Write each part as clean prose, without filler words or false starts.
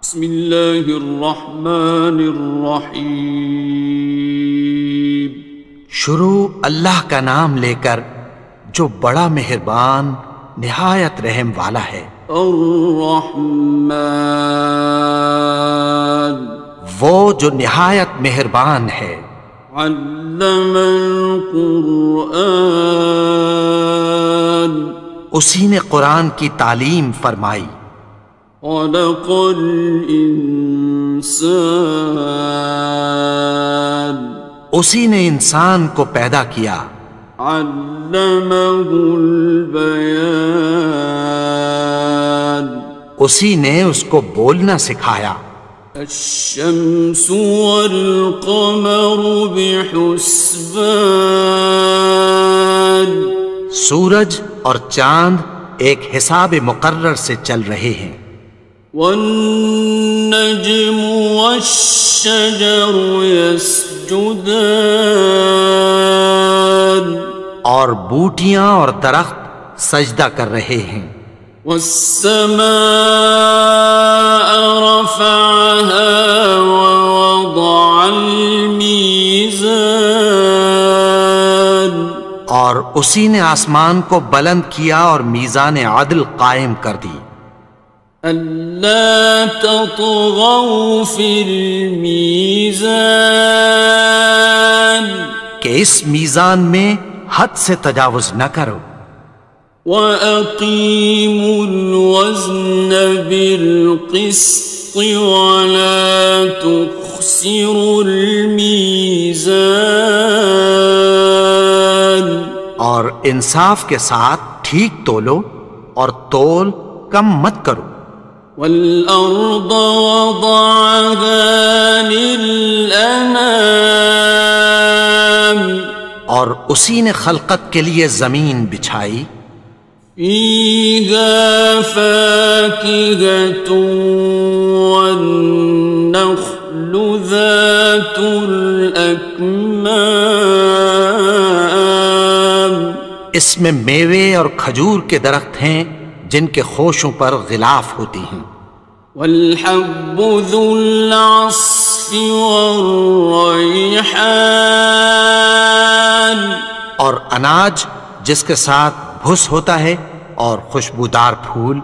بسم اللہ الرحمن الرحیم۔ شروع اللہ کا نام لے کر جو بڑا مہربان نہایت رحم والا ہے۔ الرحمن، وہ جو نہایت مہربان ہے۔ علم القرآن، اسی نے قرآن کی تعلیم فرمائی۔ خلق الانسان، اسی نے انسان کو پیدا کیا۔ علمہ البیان، اسی نے اس کو بولنا سکھایا۔ الشمس والقمر بحسبان، سورج اور چاند ایک حساب مقرر سے چل رہے ہیں۔ والنجم والشجر يسجدان، اور بوٹیاں اور درخت سجدہ کر رہے ہیں۔ والسماء رفعها ووضع الميزان، اور اسی نے آسمان کو بلند کیا اور میزان عدل قائم کر دی۔ ألا تطغوا في الميزان، کہ اس میزان میں حد سے تجاوز نہ کرو۔ وَأَقِيمُوا الْوَزْنَ بِالْقِسْطِ وَلَا تُخْسِرُوا الْمِيزَانَ، اور انصاف کے ساتھ ٹھیک تولو اور تول کم مت کرو۔ وَالْأَرْضَ وَضَعَهَا لِلْأَنَامِ، اور اسی نے خلقت کے لیے زمین بچھائی۔ فِيهَا فَاكِهَةٌ وَالنَّخْلُ ذَاتُ الْأَكْمَامِ، اس میں میوے اور کھجور کے درخت ہیں جن کے خوشوں پر غلاف ہوتی ہیں۔ وَالْحَبُّ ذُو الْعَصْفِ وَالرَّيْحَانِ، اور اناج جس کے ساتھ بھس ہوتا ہے اور خوشبودار پھول۔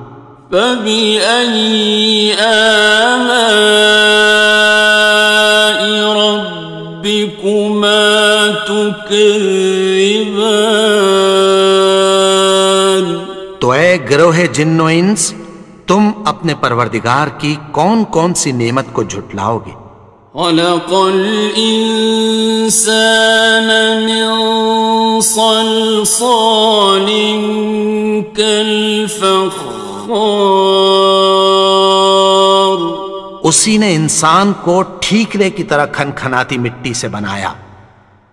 فَبِأَيِّ آلَاءِ رَبِّكُمَا تُكَذِّبَانِ، تو اے گروہ جن و انس، تم اپنے پروردگار کی کون کون سی نعمت کو جھٹلاؤ گے؟ خَلَقَ الْإِنسَانَ مِنْ صَلْصَالٍ كَالْفَخَّارِ، اسی نے انسان کو ٹھیکرے کی طرح کھنکھناتی مٹی سے بنایا۔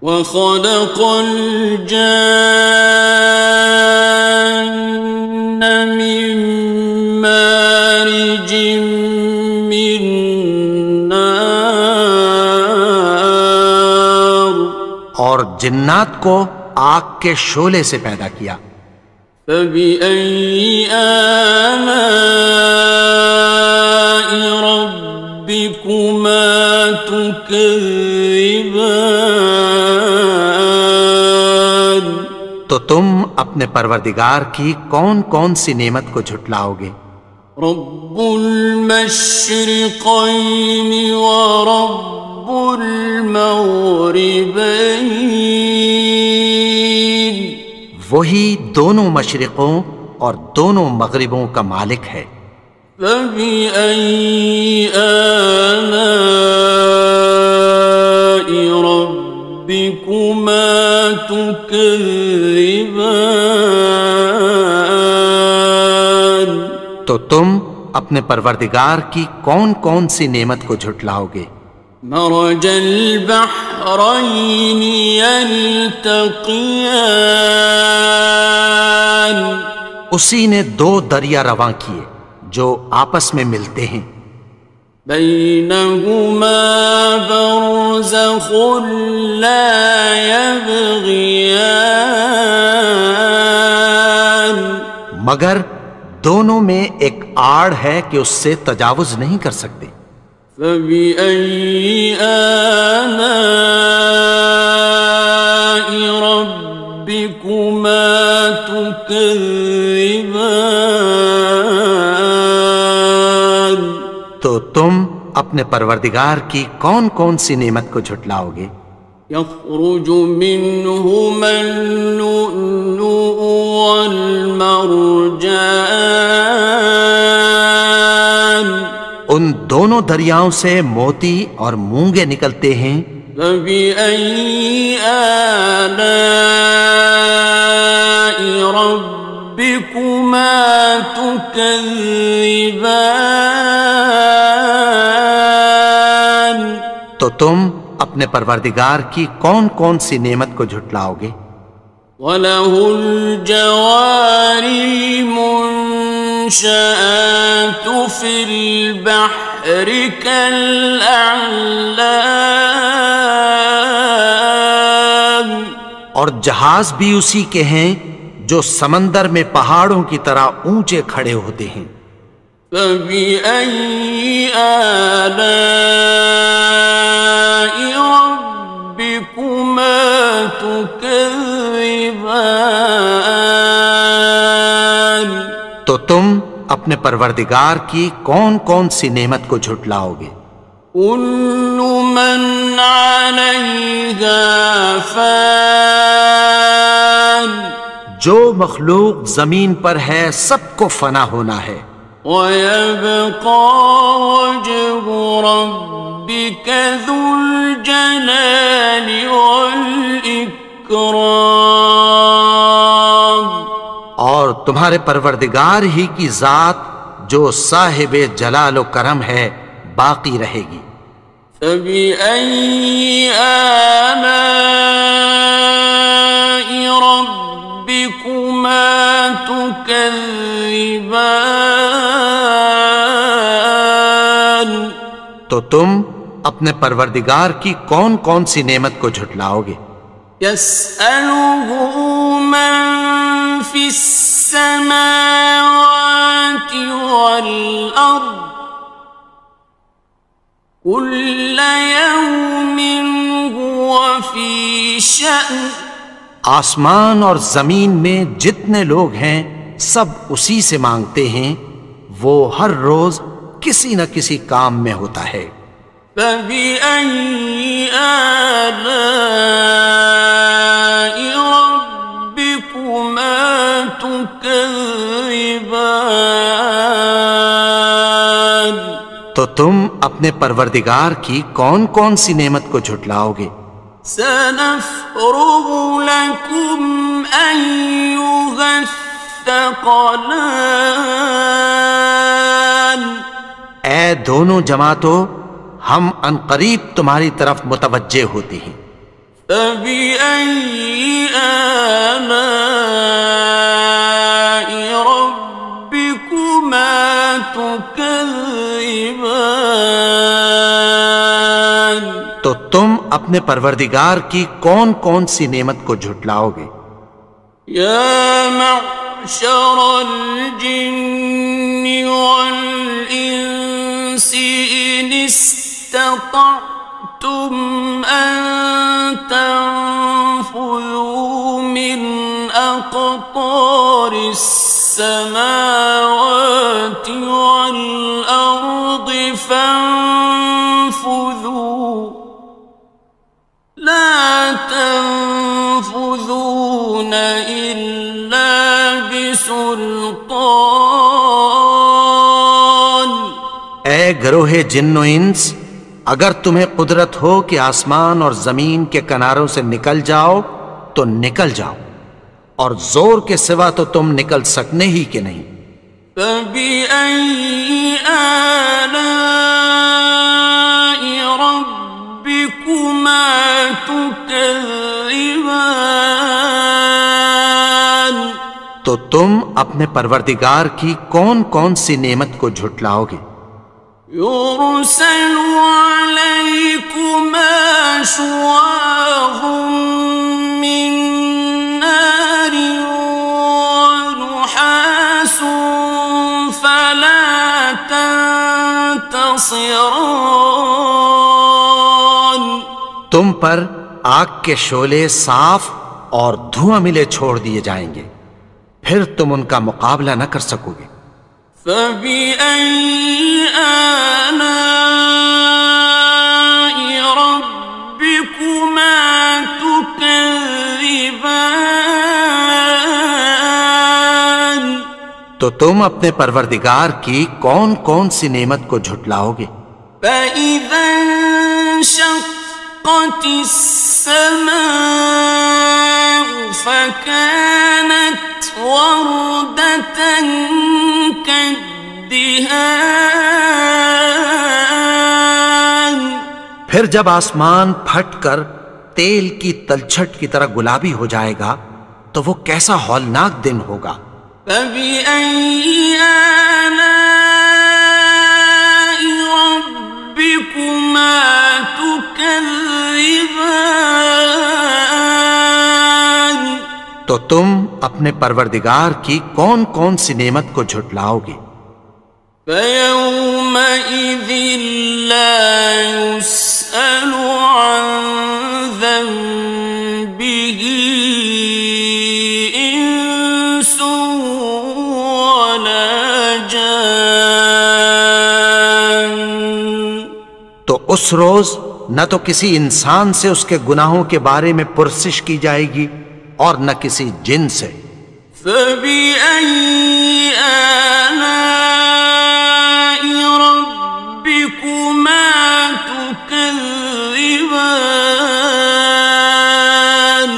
وَخَلَقَ الْجَانَّ مِن مَّارِجٍ مِّن نَّارٍ، اور جنات کو آگ کے شعلے سے پیدا کیا۔ فَبِأَيِّ آلَاءِ رَبِّكُمَا تُكَذِّبَانِ، تو تم اپنے پروردگار کی کون کون سی نعمت کو جھٹلاؤ گے؟ رب المشرقین ورب المغربین، وہی دونوں مشرقوں اور دونوں مغربوں کا مالک ہے۔ فَبِأَيِّ آلَاءِ رَبِّكُمَا تُكَذِّبَانِ، تو تم اپنے پروردگار کی کون کون سی نعمت کو جھٹلاؤ گے؟ مرج البحرین یلتقیان، اسی نے دو دریا رواں کیے جو آپس میں ملتے ہیں۔ بینہما برزخ لا یبغیان، مگر دونوں میں ایک آڑ ہے کہ اس سے تجاوز نہیں کر سکتے۔ فبأي آلاء ربكما تكذبان؟ تو تم اپنے پروردگار کی کون کون سی نعمت کو جھٹلاؤ گے؟ يخرج منهما اللؤلؤ والمرجان، ان دونوں دریاؤں سے موتی اور مونگے نکلتے ہیں۔ فبأي آلاء ربكما تكذبان؟ تو تم اپنے پروردگار کی کون کون سی نعمت کو جھٹلاؤ گے؟ وَلَهُ الْجَوَارِ الْمُنشَآتُ فِي الْبَحْرِ كَالْأَعْلَامِ، اور جہاز بھی اسی کے ہیں جو سمندر میں پہاڑوں کی طرح اونچے کھڑے ہوتے ہیں۔ فَبِأَيِّ آلَاءِ رَبِّكُمَا تُكَذِّبَانِ؟ تو تم اپنے پروردگار کی کون کون سی نعمت کو جھٹلاؤ گے؟ كُلُّ مَنْ عَلَيْهَا فَانٍ، جو مخلوق زمین پر ہے سب کو فنا ہونا ہے۔ وَيَبْقَى وَجْهُ رَبِّكَ ذُو الْجَلَالِ وَالْإِكْرَامِ، اور تمہارے پروردگار ہی کی ذات جو صاحب جلال و کرم ہے باقی رہے گی۔ فَبِأَيِّ آلَاءِ رَبِّكُمَا تُكَذِّبَانِ؟ تو تم اپنے پروردگار کی کون کون سی نعمت کو جھٹلاؤ گے؟ يَسْأَلُهُ مَن فِي السَّمَاوَاتِ وَالْأَرْضِ كُلَّ يَوْمٍ هُوَ فِي شَأْنٍ، آسمان اور زمین میں جتنے لوگ ہیں سب اسی سے مانگتے ہیں، وہ ہر روز کسی نہ کسی کام میں ہوتا ہے۔ فَبِأَيِّ آلَاءِ رَبِّكُمَا تُكَذِّبَانِ؟ تو تم اپنے پروردگار کی کون کون سی نعمت کو جھٹلاؤ گے؟ سَنَفْرُغُ لَكُمْ أَيُّهَ الثَّقَلَانِ، اے دونوں جماعتوں، ہم عنقریب تمہاری طرف متوجہ ہوتے ہیں۔ فَبِأَيِّ آلَاءِ رَبِّكُمَا تُكَذِّبَانِ؟ تو تم اپنے پروردگار کی کون کون سی نعمت کو جھٹلاؤ گے؟ يَا مَعْشَرَ الْجِنِّ وَالْإِنسِ إِنِ اسْتَطَعْتُمْ أَن تَنفُذُوا مِنْ أَقْطَارِ السَّمَاوَاتِ وَالْأَرْضِ فَانفُذُوا لَا تَنفُذُونَ إِلَّا بِسُلْطَانٍ۔ اے گروہ جن و انس، اگر تمہیں قدرت ہو کہ آسمان اور زمین کے کناروں سے نکل جاؤ تو نکل جاؤ، اور زور کے سوا تو تم نکل سکنے ہی کہ نہیں۔ فَبِأَيِّ آلَاءِ رَبِّكُمَا تُكَذِّبَانِ؟ تو تم اپنے پروردگار کی کون کون سی نعمت کو جھٹلاؤ گے؟ يُرْسَلُ عَلَيْكُمَا شُوَاظٌ مِّن نَّارٍ وَنُحَاسٌ فَلَا ناصران تم پر آگ کے شعلے صاف اور دھواں ملے چھوڑ دیے جائیں گے، پھر تم ان کا مقابلہ نہ کر سکو گے۔ فَبِأَيِّ آلَاءِ رَبِّكُمَا تُكَذِّبَانِ تو تم اپنے پروردگار کی کون کون سی نعمت کو جھٹلاؤ گے؟ فَإِذَا انشَقَّتِ السَّمَاءُ فَكَانَتْ وَرْدَةً كَالدِّهَانِ پھر جب آسمان پھٹ کر تیل کی تلچھٹ کی طرح گلابی ہو جائے گا تو وہ کیسا ہولناک دن ہوگا۔ فَبِأَيِّ آلَاءِ رَبِّكُمَا تُكَذِّبَانِ تو تم اپنے پروردگار کی کون کون سی نعمت کو جھٹلاؤ گے؟ فَيَوْمَئِذٍ لَا يُسْأَلُ عَنْ ذَنبِهِ إِنسٌ وَلَا جَانٌ تو اس روز نہ تو کسی انسان سے اس کے گناہوں کے بارے میں پرسش کی جائے گی اور نہ کسی جن سے۔ فَبِأَيِّ آلَاءِ رَبِّكُمَا تُكَذِّبَانِ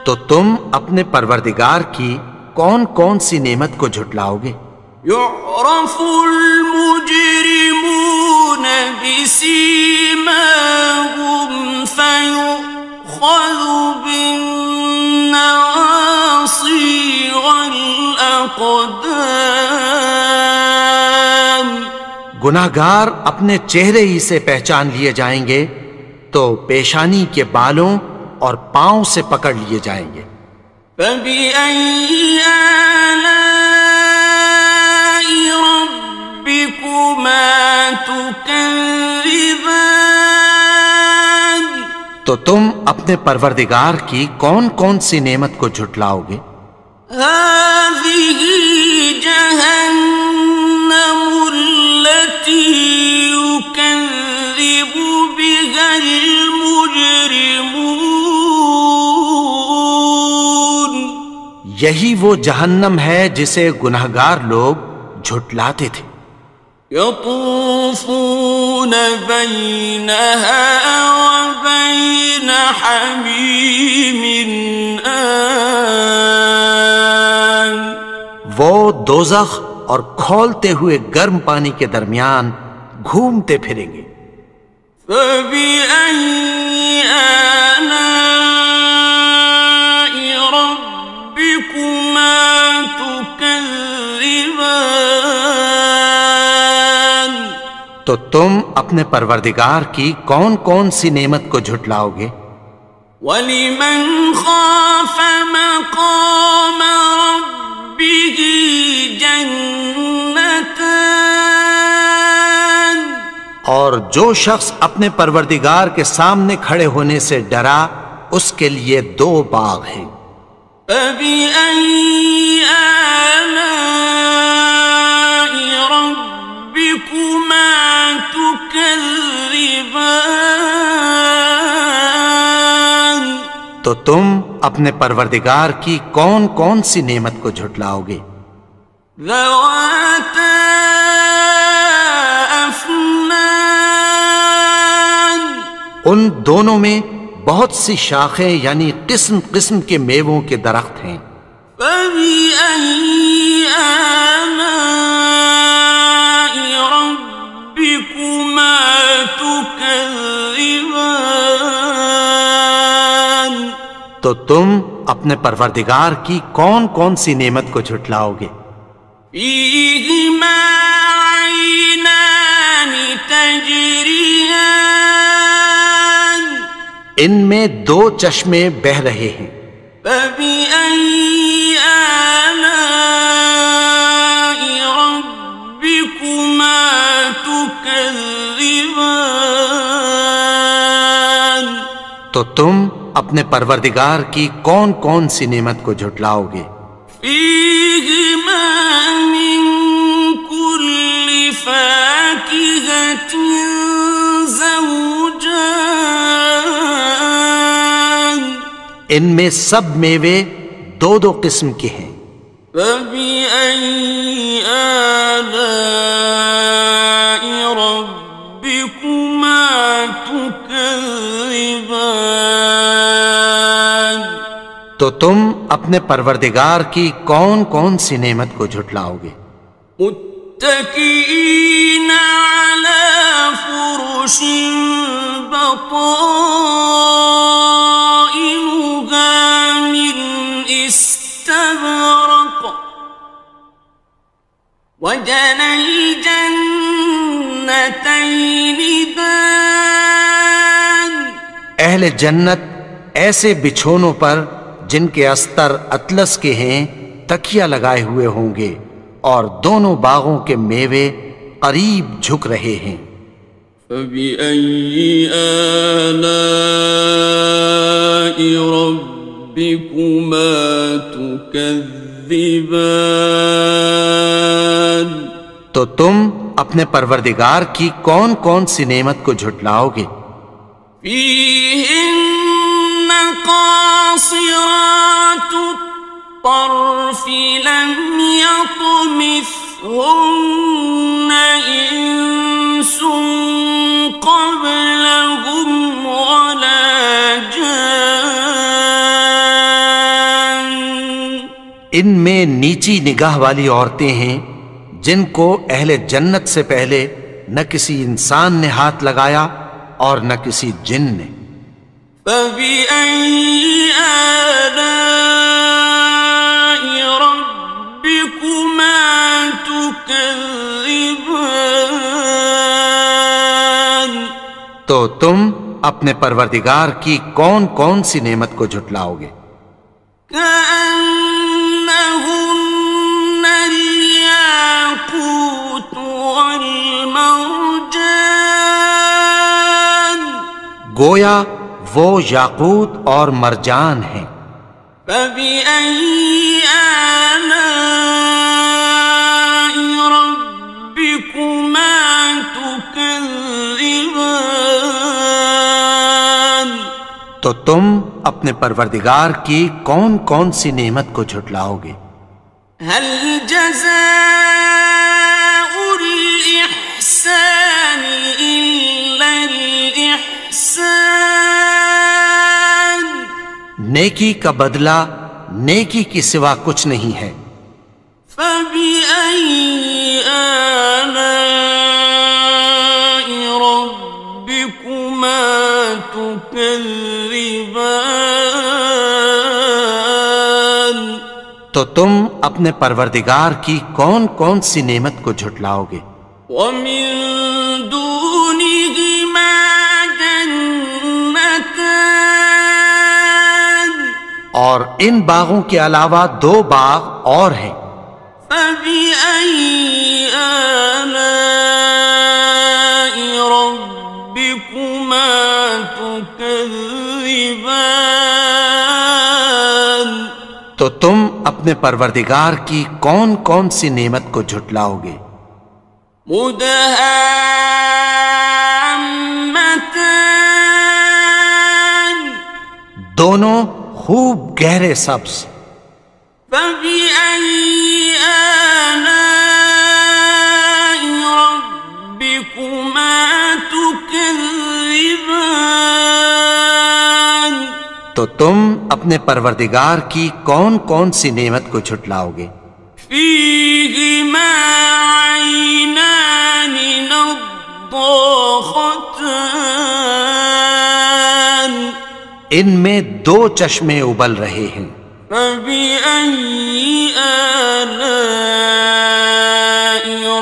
تو تم اپنے پروردگار کی کون کون سی نعمت کو جھٹلاؤ گے؟ يُعْرَفُ الْمُجْرِمُونَ بِسِيمَاهُمْ فَيُؤْخَذُ بِالنَّوَاصِي وَالْأَقْدَامِ گناہگار اپنے چہرے ہی سے پہچان لیے جائیں گے تو پیشانی کے بالوں اور پاؤں سے پکڑ لیے جائیں گے۔ فَبِأَيِّ آلَاءِ رَبِّكُمَا تُكَذِّبَانِ تو تم اپنے پروردگار کی کون کون سی نعمت کو جھٹلاؤ گے؟ هَذِهِ جَهَنَّمُ الَّتِي يُكَذِّبُ بِهَا الْمُجْرِمُونَ یہی وہ جہنم ہے جسے گناہگار لوگ جھٹلاتے تھے۔ يَطُوفُونَ بَيْنَهَا وَبَيْنَ حَمِيمٍ آنٍ وہ دوزخ اور کھولتے ہوئے گرم پانی کے درمیان گھومتے پھریں گے۔ فَبِأَيِّ آلَاءِ رَبِّكُمَا تُكَذِّبَانِ تو تم اپنے پروردگار کی کون کون سی نعمت کو جھٹلاؤ گے؟ وَلِمَنْ خَافَ مَقَامَ رَبِّهِ جَنَّتَانِ اور جو شخص اپنے پروردگار کے سامنے کھڑے ہونے سے ڈرا اس کے لیے دو باغ ہیں۔ فَبِأَيِّ آلَاءِ رَبِّكُمَا تُكَذِّبَانِ تو تم اپنے پروردگار کی کون کون سی نعمت کو جھٹلاؤ گے؟ ذَوَاتَا أَفْنَانٍ ان دونوں میں بہت سی شاخیں یعنی قسم قسم کے میووں کے درخت ہیں۔ فَبِأَيِّ آلَاءِ رَبِّكُمَا تُكَذِّبَانِ تو تم اپنے پروردگار کی کون کون سی نعمت کو جھٹلاؤ گے؟ فِيهِمَا عَيْنَانِ تَجْرِيَانِ ان میں دو چشمے بہہ رہے ہیں۔ فَبِأَيِّ آلَاءِ رَبِّكُمَا تُكَذِّبَانِ تو تم اپنے پروردگار کی کون کون سی نعمت کو جھٹلاؤ گے؟ فیہما من کل فاکہۃ زوجان، ان میں سب میوے دو دو قسم کے ہیں۔ فبأي آلاء ربكما تكذبان، تو تم اپنے پروردگار کی کون کون سی نعمت کو جھٹلاؤ گے؟ متكئين على فرش بطائنها من استبرق، وجنى الجنتين دان، اہل جنت ایسے بچھونوں پر جن کے استر اطلس کے ہیں تکیہ لگائے ہوئے ہوں گے، اور دونوں باغوں کے میوے قریب جھک رہے ہیں۔ فبأي آلاء ربكما تكذبان، تو تم اپنے پروردگار کی کون کون سی نعمت کو جھٹلاؤ گے؟ فيهن قاصرات الطرف لم يطمثهن إنس قبلهم ولا جان، ان میں نیچی نگاہ والی عورتیں ہیں جن کو اہل جنت سے پہلے نہ کسی انسان نے ہاتھ لگایا اور نہ کسی جن نے۔ فبأي آلاء ربكما تكذبان، تو تم اپنے پروردگار کی کون کون سی نعمت کو جھٹلاؤ گے؟ كأنهن الياقوت والمرجان، گویا وہ یاقوت اور مرجان ہیں۔ فبأي آلاء ربكما تكذبان، تو تم اپنے پروردگار کی کون کون سی نعمت کو جھٹلاؤ گے؟ هل جزاء الإحسان إلا الإحسان، نیکی کا بدلہ نیکی کی سوا کچھ نہیں ہے۔ فبأي آلاء ربكما تكذبان، تو تم اپنے پروردگار کی کون کون سی نعمت کو جھٹلاؤ گے؟ ومن دونهما جنتان، اور ان باغوں کے علاوہ دو باغ اور ہیں۔ فبأي آلاء ربكما تكذبان، تو تم اپنے پروردگار کی کون کون سی نعمت کو جھٹلاؤ گے؟ مدہامتان، دونوں خوب گہرے سبز۔ فبأي آلاء ربكما تكذبان، تو تم اپنے پروردگار کی کون کون سی نعمت کو جھٹلاؤ گے؟ فيهما عينان نضاختان، ان میں دو چشمے ابل رہے ہیں۔ فبأي آلاء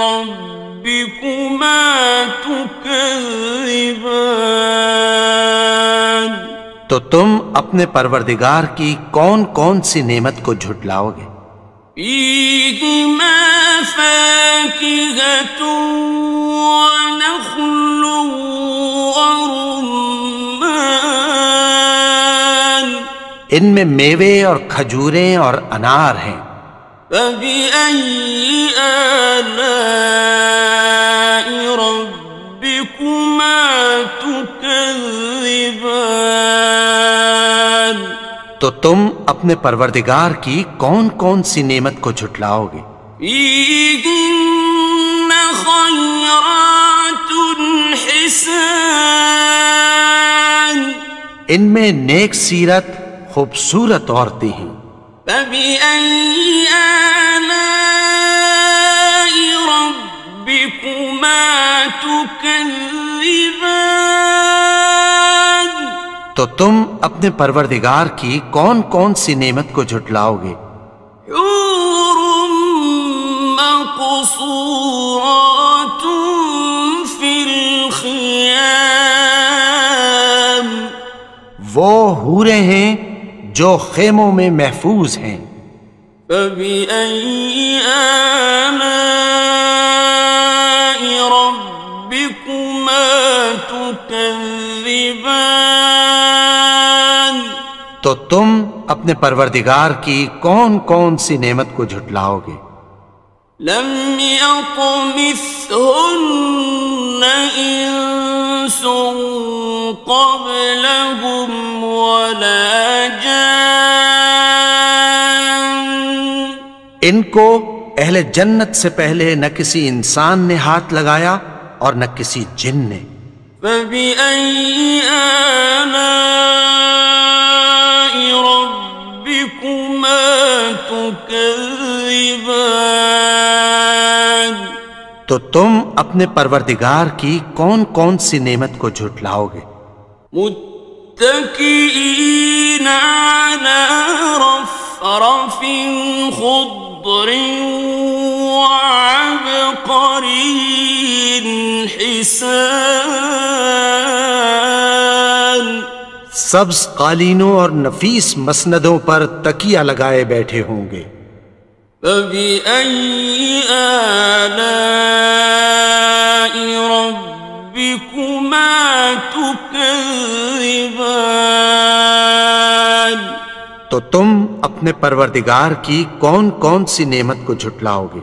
ربكما تكذبان، تو تم اپنے پروردگار کی کون کون سی نعمت کو جھٹلاؤ گے؟ فيهما فاكهة ونخل ورمان، ان میں میوے اور کھجوریں اور انار ہیں۔ فبأي آلاء ربكما تكذبان؟ تو تم اپنے پروردگار کی کون کون سی نعمت کو جھٹلاؤ گے؟ فيهن خيرات حسان، ان میں نیک سیرت خوبصورت عورتیں ہیں۔ فبأي آلاء ربكما تكذبان؟ تو تم اپنے پروردگار کی کون کون سی نعمت کو جھٹلاؤ گے؟ حور مقصورات في الخيام، وہ حوریں ہیں جو خیموں میں محفوظ ہیں۔ فبأي آلاء ربكما تكذبان؟ تو تم اپنے پروردگار کی کون کون سی نعمت کو جھٹلاؤ گے؟ لم يطمثهن انس قبلهم ولا جان، ان کو اہل جنت سے پہلے نہ کسی انسان نے ہاتھ لگایا اور نہ کسی جن نے۔ فبأي آلاء ربكما تكذبان؟ تو تم اپنے پروردگار کی کون کون سی نعمت کو جھٹلاؤ گے؟ متكئين على رفرف خضر وعبقري حسان، سبز قالینوں اور نفیس مسندوں پر تکیہ لگائے بیٹھے ہوں گے۔ فبأي آلاء ربكما تكذبان؟ تو تم اپنے پروردگار کی کون کون سی نعمت کو جھٹلاؤ گے؟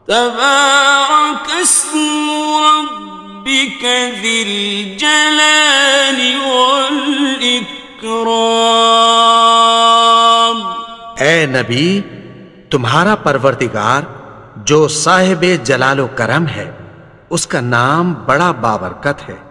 تبارك اسم ربك ذي الجلال والإكرام۔ اے نبی، تمہارا پروردگار جو صاحب جلال و کرم ہے، اس کا نام بڑا بابرکت ہے۔